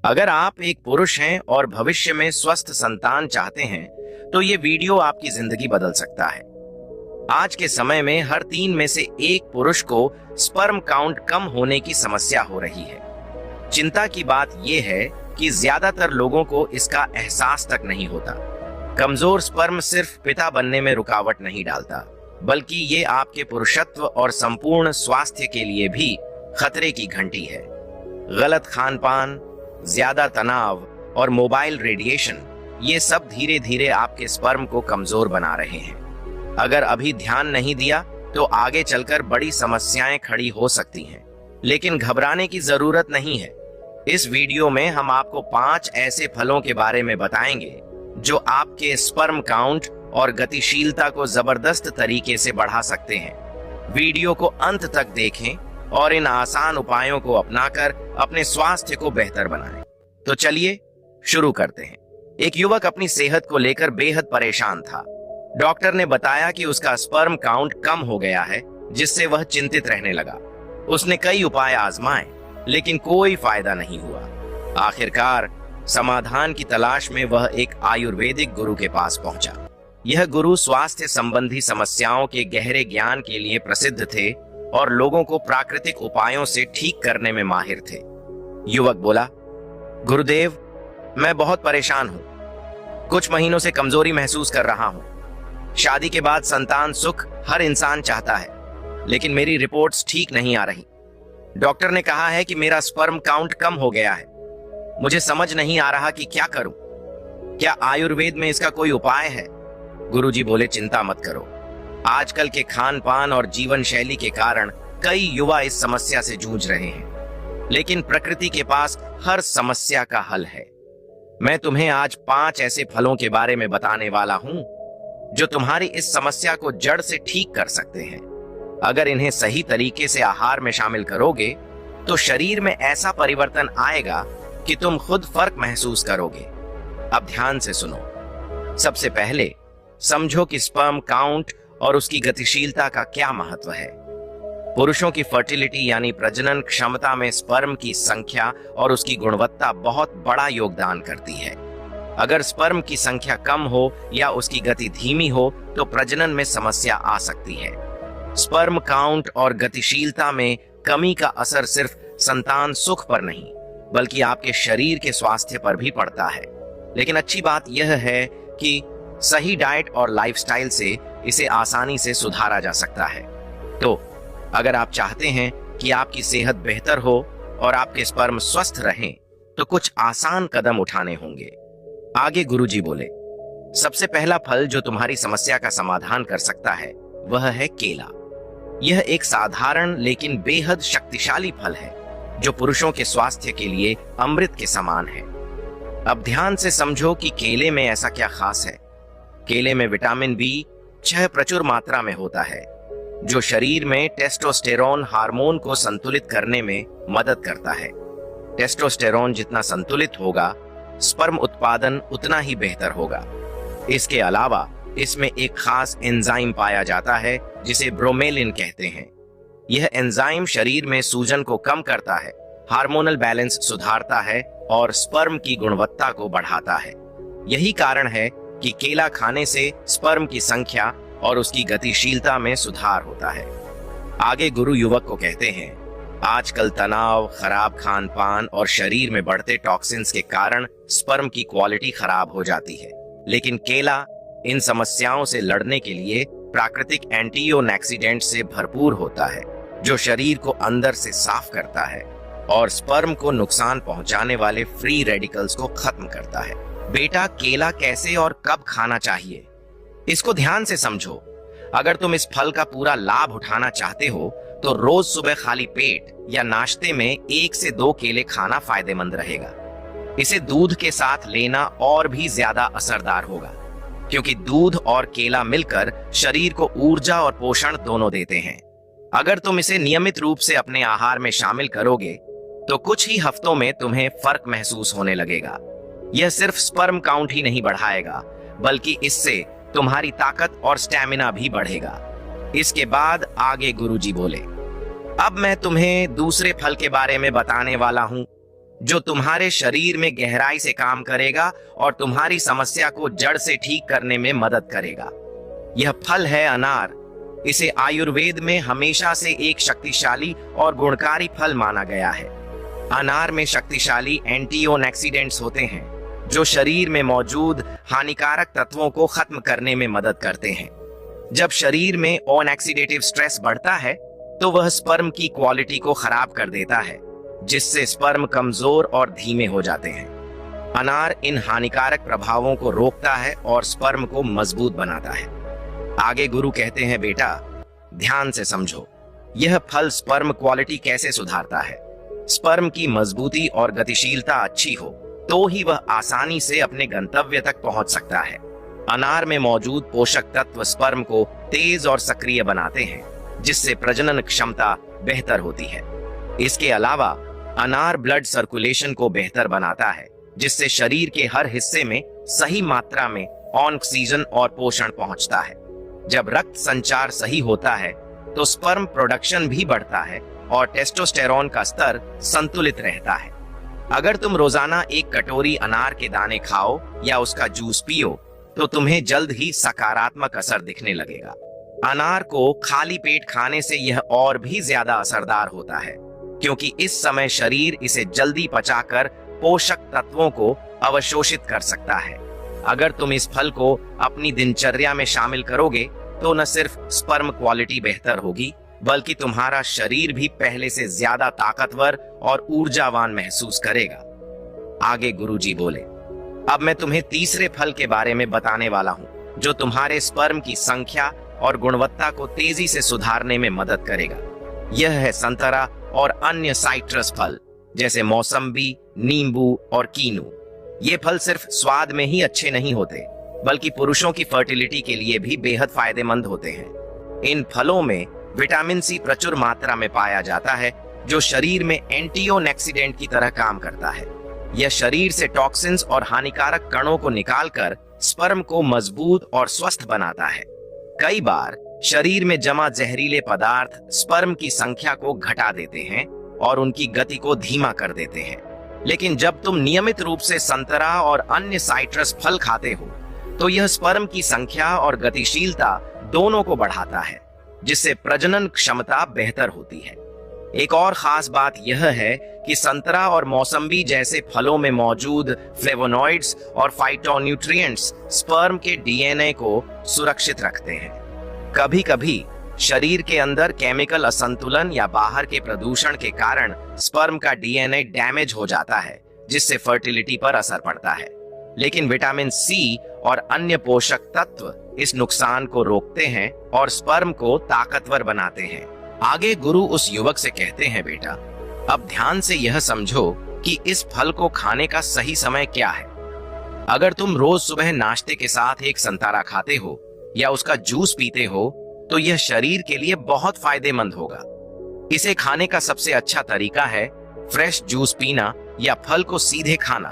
अगर आप एक पुरुष हैं और भविष्य में स्वस्थ संतान चाहते हैं, तो ये वीडियो आपकी जिंदगी बदल सकता है। आज के समय में हर 3 में से 1 पुरुष को स्पर्म काउंट कम होने की समस्या हो रही है। चिंता की बात यह है कि ज्यादातर लोगों को इसका एहसास तक नहीं होता। कमजोर स्पर्म सिर्फ पिता बनने में रुकावट नहीं डालता, बल्कि ये आपके पुरुषत्व और संपूर्ण स्वास्थ्य के लिए भी खतरे की घंटी है। गलत खान-पान, ज्यादा तनाव और मोबाइल रेडिएशन, ये सब धीरे धीरे आपके स्पर्म को कमजोर बना रहे हैं। अगर अभी ध्यान नहीं दिया तो आगे चलकर बड़ी समस्याएं खड़ी हो सकती हैं। लेकिन घबराने की जरूरत नहीं है। इस वीडियो में हम आपको 5 ऐसे फलों के बारे में बताएंगे जो आपके स्पर्म काउंट और गतिशीलता को जबरदस्त तरीके से बढ़ा सकते हैं। वीडियो को अंत तक देखें और इन आसान उपायों को अपनाकर अपने स्वास्थ्य को बेहतर बनाएं। तो चलिए शुरू करते हैं। एक युवक अपनी सेहत को लेकर बेहद परेशान था। डॉक्टर ने बताया कि उसका स्पर्म काउंट कम हो गया है, जिससे वह चिंतित रहने लगा। उसने कई उपाय आजमाए, लेकिन कोई फायदा नहीं हुआ। आखिरकार समाधान की तलाश में वह एक आयुर्वेदिक गुरु के पास पहुंचा। यह गुरु स्वास्थ्य संबंधी समस्याओं के गहरे ज्ञान के लिए प्रसिद्ध थे और लोगों को प्राकृतिक उपायों से ठीक करने में माहिर थे। युवक बोला, गुरुदेव, मैं बहुत परेशान हूं। कुछ महीनों से कमजोरी महसूस कर रहा हूं। शादी के बाद संतान सुख हर इंसान चाहता है, लेकिन मेरी रिपोर्ट्स ठीक नहीं आ रही। डॉक्टर ने कहा है कि मेरा स्पर्म काउंट कम हो गया है। मुझे समझ नहीं आ रहा कि क्या करूं। क्या आयुर्वेद में इसका कोई उपाय है? गुरुजी बोले, चिंता मत करो। आजकल के खान पान और जीवन शैली के कारण कई युवा इस समस्या से जूझ रहे हैं, लेकिन प्रकृति के पास हर समस्या का हल है। मैं तुम्हें आज 5 ऐसे फलों के बारे में बताने वाला हूं जो तुम्हारी इस समस्या को जड़ से ठीक कर सकते हैं। अगर इन्हें सही तरीके से आहार में शामिल करोगे तो शरीर में ऐसा परिवर्तन आएगा कि तुम खुद फर्क महसूस करोगे। अब ध्यान से सुनो। सबसे पहले समझो कि स्पर्म काउंट और उसकी गतिशीलता का क्या महत्व है। पुरुषों की फर्टिलिटी यानी प्रजनन क्षमता में स्पर्म की संख्या और उसकी गुणवत्ता बहुत बड़ा योगदान करती है। अगर स्पर्म की संख्या कम हो या उसकी गति धीमी हो तो प्रजनन में समस्या आ सकती है। स्पर्म काउंट और गतिशीलता में कमी का असर सिर्फ संतान सुख पर नहीं, बल्कि आपके शरीर के स्वास्थ्य पर भी पड़ता है। लेकिन अच्छी बात यह है कि सही डाइट और लाइफस्टाइल से इसे आसानी से सुधारा जा सकता है। तो अगर आप चाहते हैं कि आपकी सेहत बेहतर हो और आपके स्पर्म स्वस्थ रहें, तो कुछ आसान कदम उठाने होंगे। आगे गुरुजी बोले, सबसे पहला फल जो तुम्हारी समस्या का समाधान कर सकता है वह है केला। यह एक साधारण लेकिन बेहद शक्तिशाली फल है जो पुरुषों के स्वास्थ्य के लिए अमृत के समान है। अब ध्यान से समझो कि केले में ऐसा क्या खास है। केले में विटामिन B6 प्रचुर मात्रा में होता है, जो शरीर में टेस्टोस्टेरोन हार्मोन को संतुलित करने में मदद करता है। टेस्टोस्टेरोन जितना संतुलित होगा, स्पर्म उत्पादन उतना ही बेहतर होगा। इसके अलावा इसमें एक खास एंजाइम पाया जाता है जिसे ब्रोमेलिन कहते हैं। यह एंजाइम शरीर में सूजन को कम करता है, हार्मोनल बैलेंस सुधारता है और स्पर्म की गुणवत्ता को बढ़ाता है। यही कारण है कि केला खाने से स्पर्म की संख्या और उसकी गतिशीलता में सुधार होता है। आगे गुरु युवक को कहते हैं, आजकल तनाव, खराब खान पान और शरीर में बढ़ते टॉक्सिन्स के कारण स्पर्म की क्वालिटी खराब हो जाती है। लेकिन केला इन समस्याओं से लड़ने के लिए प्राकृतिक एंटीओक्सीडेंट से भरपूर होता है, जो शरीर को अंदर से साफ करता है और स्पर्म को नुकसान पहुंचाने वाले फ्री रेडिकल्स को खत्म करता है। बेटा, केला कैसे और कब खाना चाहिए, इसको ध्यान से समझो। अगर तुम इस फल का पूरा लाभ उठाना चाहते हो तो रोज सुबह खाली पेट या नाश्ते में 1 से 2 केले खाना फायदेमंद रहेगा। इसे दूध के साथ लेना और भी ज्यादा असरदार होगा, क्योंकि दूध और केला मिलकर शरीर को ऊर्जा और पोषण दोनों देते हैं। अगर तुम इसे नियमित रूप से अपने आहार में शामिल करोगे तो कुछ ही हफ्तों में तुम्हें फर्क महसूस होने लगेगा। यह सिर्फ स्पर्म काउंट ही नहीं बढ़ाएगा, बल्कि इससे तुम्हारी ताकत और स्टैमिना भी बढ़ेगा। इसके बाद आगे गुरुजी बोले, अब मैं तुम्हें दूसरे फल के बारे में बताने वाला हूं जो तुम्हारे शरीर में गहराई से काम करेगा और तुम्हारी समस्या को जड़ से ठीक करने में मदद करेगा। यह फल है अनार। इसे आयुर्वेद में हमेशा से एक शक्तिशाली और गुणकारी फल माना गया है। अनार में शक्तिशाली एंटीऑक्सीडेंट्स होते हैं जो शरीर में मौजूद हानिकारक तत्वों को खत्म करने में मदद करते हैं। जब शरीर में ऑक्सीडेटिव स्ट्रेस बढ़ता है तो वह स्पर्म की क्वालिटी को खराब कर देता है, जिससे स्पर्म कमजोर और धीमे हो जाते हैं। अनार इन हानिकारक प्रभावों को रोकता है और स्पर्म को मजबूत बनाता है। आगे गुरु कहते हैं, बेटा ध्यान से समझो, यह फल स्पर्म क्वालिटी कैसे सुधारता है। स्पर्म की मजबूती और गतिशीलता अच्छी हो तो ही वह आसानी से अपने गंतव्य तक पहुंच सकता है। अनार में मौजूद पोषक तत्व स्पर्म को तेज और सक्रिय बनाते हैं, जिससे प्रजनन क्षमता बेहतर होती है। इसके अलावा अनार ब्लड सर्कुलेशन को बेहतर बनाता है, जिससे शरीर के हर हिस्से में सही मात्रा में ऑक्सीजन और पोषण पहुंचता है। जब रक्त संचार सही होता है तो स्पर्म प्रोडक्शन भी बढ़ता है और टेस्टोस्टेरोन का स्तर संतुलित रहता है। अगर तुम रोजाना एक कटोरी अनार के दाने खाओ या उसका जूस पियो तो तुम्हें जल्द ही सकारात्मक असर दिखने लगेगा। अनार को खाली पेट खाने से यह और भी ज्यादा असरदार होता है, क्योंकि इस समय शरीर इसे जल्दी पचाकर पोषक तत्वों को अवशोषित कर सकता है। अगर तुम इस फल को अपनी दिनचर्या में शामिल करोगे तो न सिर्फ स्पर्म क्वालिटी बेहतर होगी, बल्कि तुम्हारा शरीर भी पहले से ज्यादा ताकतवर और ऊर्जावान महसूस करेगा। आगे गुरुजी बोले, अब मैं तुम्हें तीसरे फल के बारे में बताने वाला हूँ, जो तुम्हारे स्पर्म की संख्या और गुणवत्ता को तेजी से सुधारने में मदद करेगा। यह है संतरा और अन्य साइट्रस फल, जैसे मौसम्बी, नींबू और कीनू। ये फल सिर्फ स्वाद में ही अच्छे नहीं होते, बल्कि पुरुषों की फर्टिलिटी के लिए भी बेहद फायदेमंद होते हैं। इन फलों में विटामिन सी प्रचुर मात्रा में पाया जाता है, जो शरीर में एंटीऑक्सीडेंट की तरह काम करता है। यह शरीर से टॉक्सिन्स और हानिकारक कणों को निकालकर स्पर्म को मजबूत और स्वस्थ बनाता है। कई बार शरीर में जमा जहरीले पदार्थ स्पर्म की संख्या को घटा देते हैं और उनकी गति को धीमा कर देते हैं। लेकिन जब तुम नियमित रूप से संतरा और अन्य साइट्रस फल खाते हो तो यह स्पर्म की संख्या और गतिशीलता दोनों को बढ़ाता है, जिससे प्रजनन क्षमता बेहतर होती है। एक और खास बात यह है कि संतरा और मौसम्बी जैसे फलों में मौजूद फ्लेवोनॉइड्स और फाइटोन्यूट्रिएंट्स स्पर्म के डीएनए को सुरक्षित रखते हैं। कभी कभी शरीर के अंदर केमिकल असंतुलन या बाहर के प्रदूषण के कारण स्पर्म का डीएनए डैमेज हो जाता है, जिससे फर्टिलिटी पर असर पड़ता है। लेकिन विटामिन सी और अन्य पोषक तत्व इस नुकसान को रोकते हैं और स्पर्म को ताकतवर बनाते हैं। आगे गुरु उस युवक से कहते हैं, बेटा अब ध्यान से यह समझो कि इस फल को खाने का सही समय क्या है। अगर तुम रोज सुबह नाश्ते के साथ एक संतरा खाते हो या उसका जूस पीते हो तो यह शरीर के लिए बहुत फायदेमंद होगा। इसे खाने का सबसे अच्छा तरीका है फ्रेश जूस पीना या फल को सीधे खाना,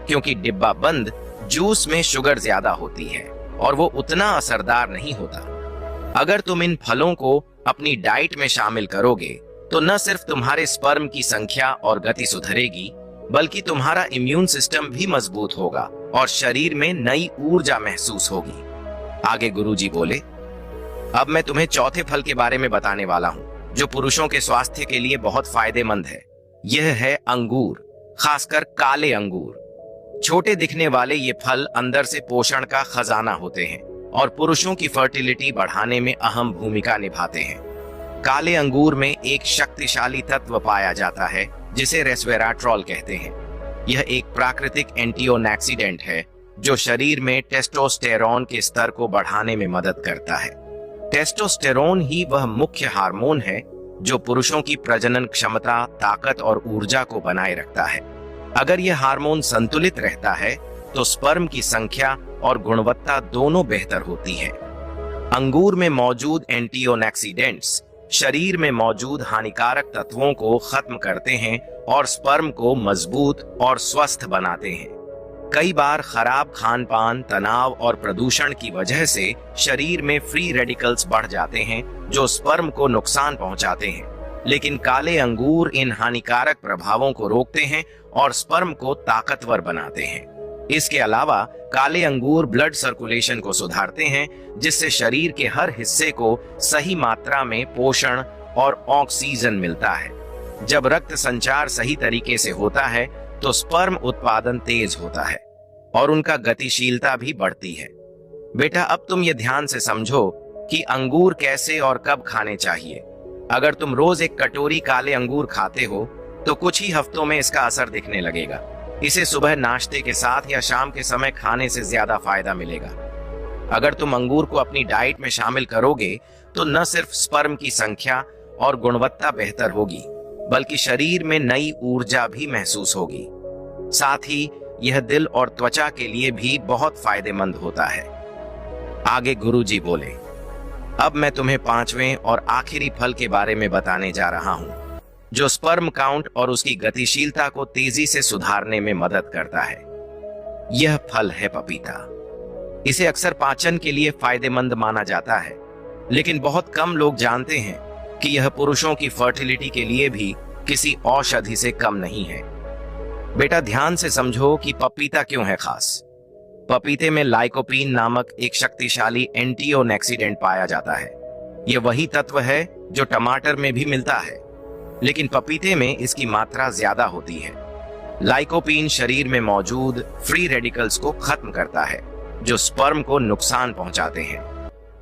क्योंकि डिब्बा बंद जूस में शुगर ज्यादा होती है और वो उतना असरदार नहीं होता। अगर तुम इन फलों को अपनी डाइट में शामिल करोगे तो न सिर्फ तुम्हारे स्पर्म की संख्या और गति सुधरेगी, बल्कि तुम्हारा इम्यून सिस्टम भी मजबूत होगा और शरीर में नई ऊर्जा महसूस होगी। आगे गुरुजी बोले, अब मैं तुम्हें चौथे फल के बारे में बताने वाला हूँ, जो पुरुषों के स्वास्थ्य के लिए बहुत फायदेमंद है। यह है अंगूर, खासकर काले अंगूर। छोटे दिखने वाले ये फल अंदर से पोषण का खजाना होते हैं और पुरुषों की फर्टिलिटी बढ़ाने में अहम भूमिका निभाते हैं। काले अंगूर में एक शक्तिशाली तत्व पाया जाता है जिसे रेस्वेराट्रॉल कहते हैं। यह एक प्राकृतिक एंटीऑक्सीडेंट है जो शरीर में टेस्टोस्टेरोन के स्तर को बढ़ाने में मदद करता है। टेस्टोस्टेरोन ही वह मुख्य हार्मोन है जो पुरुषों की प्रजनन क्षमता, ताकत और ऊर्जा को बनाए रखता है। अगर यह हार्मोन संतुलित रहता है तो स्पर्म की संख्या और गुणवत्ता दोनों बेहतर होती है। अंगूर में मौजूद एंटीऑक्सीडेंट्स शरीर में मौजूद हानिकारक तत्वों को खत्म करते हैं और स्पर्म को मजबूत और स्वस्थ बनाते हैं। कई बार खराब खान-पान, तनाव और प्रदूषण की वजह से शरीर में फ्री रेडिकल्स बढ़ जाते हैं जो स्पर्म को नुकसान पहुंचाते हैं। लेकिन काले अंगूर इन हानिकारक प्रभावों को रोकते हैं और स्पर्म को ताकतवर बनाते हैं। इसके अलावा काले अंगूर ब्लड सर्कुलेशन को सुधारते हैं, जिससे शरीर के हर हिस्से को सही मात्रा में पोषण और ऑक्सीजन मिलता है। जब रक्त संचार सही तरीके से होता है तो स्पर्म उत्पादन तेज होता है और उनका गतिशीलता भी बढ़ती है। बेटा, अब तुम ये ध्यान से समझो कि अंगूर कैसे और कब खाने चाहिए। अगर तुम रोज एक कटोरी काले अंगूर खाते हो तो कुछ ही हफ्तों में इसका असर दिखने लगेगा। इसे सुबह नाश्ते के साथ या शाम के समय खाने से ज्यादा फायदा मिलेगा। अगर तुम अंगूर को अपनी डाइट में शामिल करोगे तो न सिर्फ स्पर्म की संख्या और गुणवत्ता बेहतर होगी, बल्कि शरीर में नई ऊर्जा भी महसूस होगी। साथ ही यह दिल और त्वचा के लिए भी बहुत फायदेमंद होता है। आगे गुरुजी बोले, अब मैं तुम्हें पांचवें और आखिरी फल के बारे में बताने जा रहा हूं, जो स्पर्म काउंट और उसकी गतिशीलता को तेजी से सुधारने में मदद करता है। यह फल है पपीता। इसे अक्सर पाचन के लिए फायदेमंद माना जाता है, लेकिन बहुत कम लोग जानते हैं कि यह पुरुषों की फर्टिलिटी के लिए भी किसी औषधि से कम नहीं है। बेटा, ध्यान से समझो कि पपीता क्यों है खास। पपीते में लाइकोपीन नामक एक शक्तिशाली एंटीओक्सीडेंट पाया जाता है। यह वही तत्व है जो टमाटर में भी मिलता है, लेकिन पपीते में इसकी मात्रा ज्यादा होती है। लाइकोपीन शरीर में मौजूद फ्री रेडिकल्स को खत्म करता है, जो स्पर्म को नुकसान पहुंचाते हैं।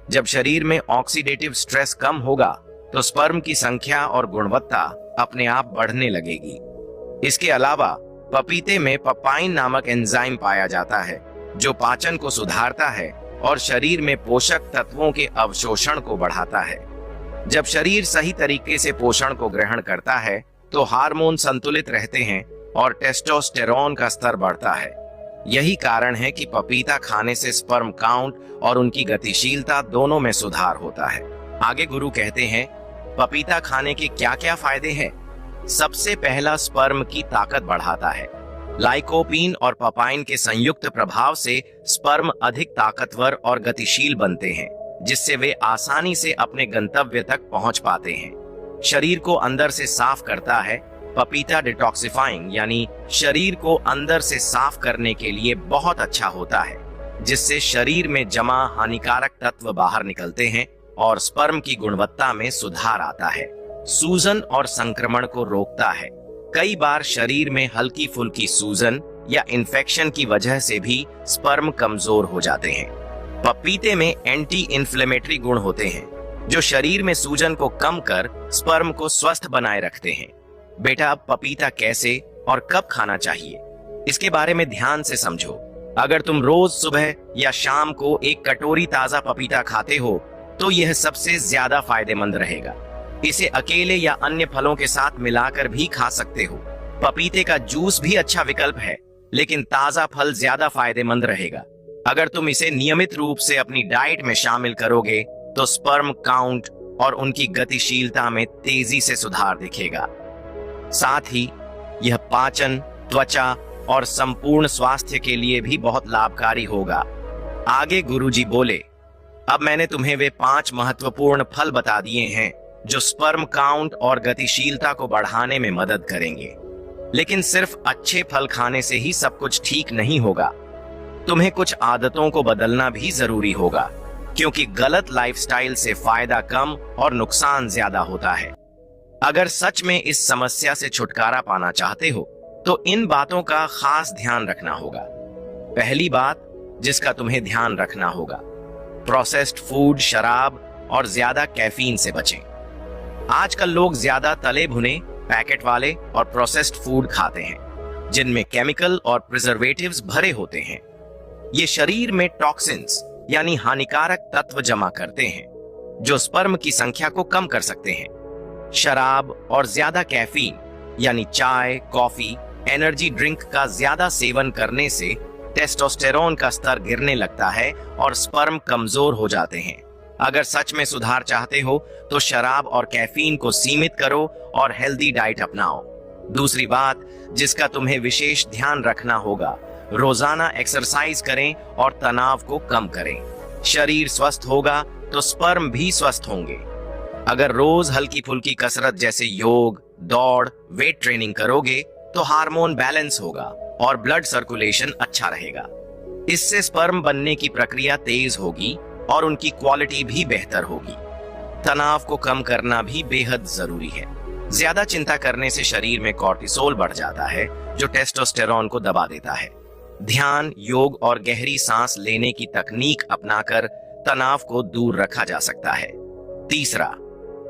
जब शरीर में ऑक्सीडेटिव स्ट्रेस कम होगा तो स्पर्म की संख्या और गुणवत्ता अपने आप बढ़ने लगेगी। इसके अलावा पपीते में पपाइन नामक एंजाइम पाया जाता है, जो पाचन को सुधारता है और शरीर में पोषक तत्वों के अवशोषण को बढ़ाता है। जब शरीर सही तरीके से पोषण को ग्रहण करता है तो हार्मोन संतुलित रहते हैं और टेस्टोस्टेरोन का स्तर बढ़ता है। यही कारण है कि पपीता खाने से स्पर्म काउंट और उनकी गतिशीलता दोनों में सुधार होता है। आगे गुरु कहते हैं, पपीता खाने के क्या क्या फायदे हैं। सबसे पहला, स्पर्म की ताकत बढ़ाता है। लाइकोपीन और पपाइन के संयुक्त प्रभाव से स्पर्म अधिक ताकतवर और गतिशील बनते हैं, जिससे वे आसानी से अपने गंतव्य तक पहुंच पाते हैं। शरीर को अंदर से साफ करता है। पपीता डिटॉक्सिफाइंग यानी शरीर को अंदर से साफ करने के लिए बहुत अच्छा होता है, जिससे शरीर में जमा हानिकारक तत्व बाहर निकलते हैं और स्पर्म की गुणवत्ता में सुधार आता है। सूजन और संक्रमण को रोकता है। कई बार शरीर में हल्की फुल्की सूजन या इन्फेक्शन की वजह से भी स्पर्म कमजोर हो जाते हैं। पपीते में एंटी इन्फ्लेमेटरी गुण होते हैं, जो शरीर में सूजन को कम कर स्पर्म को स्वस्थ बनाए रखते हैं। बेटा, अब पपीता कैसे और कब खाना चाहिए, इसके बारे में ध्यान से समझो। अगर तुम रोज सुबह या शाम को एक कटोरी ताजा पपीता खाते हो तो यह सबसे ज्यादा फायदेमंद रहेगा। इसे अकेले या अन्य फलों के साथ मिलाकर भी खा सकते हो। पपीते का जूस भी अच्छा विकल्प है, लेकिन ताजा फल ज्यादा फायदेमंद रहेगा। अगर तुम इसे नियमित रूप से अपनी डाइट में शामिल करोगे तो स्पर्म काउंट और उनकी गतिशीलता में तेजी से सुधार दिखेगा। साथ ही यह पाचन, त्वचा और संपूर्ण स्वास्थ्य के लिए भी बहुत लाभकारी होगा। आगे गुरुजी बोले, अब मैंने तुम्हें वे 5 महत्वपूर्ण फल बता दिए हैं जो स्पर्म काउंट और गतिशीलता को बढ़ाने में मदद करेंगे। लेकिन सिर्फ अच्छे फल खाने से ही सब कुछ ठीक नहीं होगा। तुम्हें कुछ आदतों को बदलना भी जरूरी होगा, क्योंकि गलत लाइफस्टाइल से फायदा कम और नुकसान ज्यादा होता है। अगर सच में इस समस्या से छुटकारा पाना चाहते हो तो इन बातों का खास ध्यान रखना होगा। पहली बात जिसका तुम्हें ध्यान रखना होगा, प्रोसेस्ड फूड, शराब और ज्यादा कैफीन से बचें। आजकल लोग ज्यादा तले भुने, पैकेट वाले और प्रोसेस्ड फूड खाते हैं, जिनमें केमिकल और प्रिजर्वेटिव्स भरे होते हैं। ये शरीर में टॉक्सिन्स यानी हानिकारक तत्व जमा करते हैं, जो स्पर्म की संख्या को कम कर सकते हैं। शराब और ज्यादा कैफीन यानी चाय, कॉफी, एनर्जी ड्रिंक का ज्यादा सेवन करने से टेस्टोस्टेरोन का स्तर गिरने लगता है और स्पर्म कमजोर हो जाते हैं। अगर सच में सुधार चाहते हो तो शराब और कैफीन को सीमित करो और हेल्दी डाइट अपनाओ। दूसरी बात जिसका तुम्हें विशेष ध्यान रखना होगा, रोजाना एक्सरसाइज करें और तनाव को कम करें। शरीर स्वस्थ होगा तो स्पर्म भी स्वस्थ होंगे। अगर रोज हल्की फुल्की कसरत जैसे योग, दौड़, वेट ट्रेनिंग करोगे तो हार्मोन बैलेंस होगा और ब्लड सर्कुलेशन अच्छा रहेगा। इससे स्पर्म बनने की प्रक्रिया तेज होगी और उनकी क्वालिटी भी बेहतर होगी। तनाव को कम करना भी बेहद जरूरी है। ज्यादा चिंता करने से शरीर में कॉर्टिसोल बढ़ जाता है, जो टेस्टोस्टेरोन को दबा देता है। ध्यान, योग और गहरी सांस लेने की तकनीक अपनाकर तनाव को दूर रखा जा सकता है। तीसरा,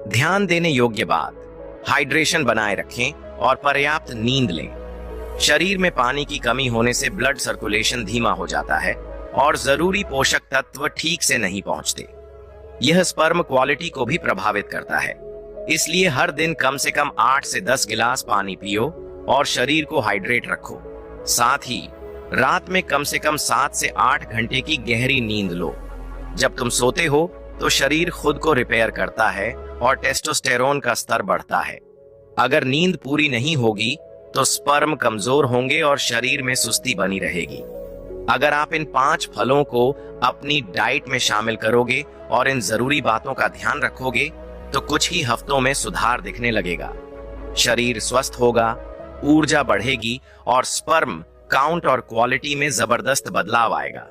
ध्यान देने योग्य बात, हाइड्रेशन बनाए रखें और पर्याप्त नींद लें। शरीर में पानी की कमी होने से ब्लड सर्कुलेशन धीमा हो जाता है और जरूरी पोषक तत्व ठीक से नहीं पहुंचते। यह स्पर्म क्वालिटी को भी प्रभावित करता है। इसलिए हर दिन कम से कम 8 से 10 गिलास पानी पियो और शरीर को हाइड्रेट रखो। साथ ही रात में कम से कम 7 से 8 घंटे की गहरी नींद लो। जब तुम सोते हो तो शरीर खुद को रिपेयर करता है और टेस्टोस्टेरोन का स्तर बढ़ता है। अगर नींद पूरी नहीं होगी तो स्पर्म कमजोर होंगे और शरीर में सुस्ती बनी रहेगी। अगर आप इन 5 फलों को अपनी डाइट में शामिल करोगे और इन जरूरी बातों का ध्यान रखोगे तो कुछ ही हफ्तों में सुधार दिखने लगेगा। शरीर स्वस्थ होगा, ऊर्जा बढ़ेगी और स्पर्म काउंट और क्वालिटी में जबरदस्त बदलाव आएगा।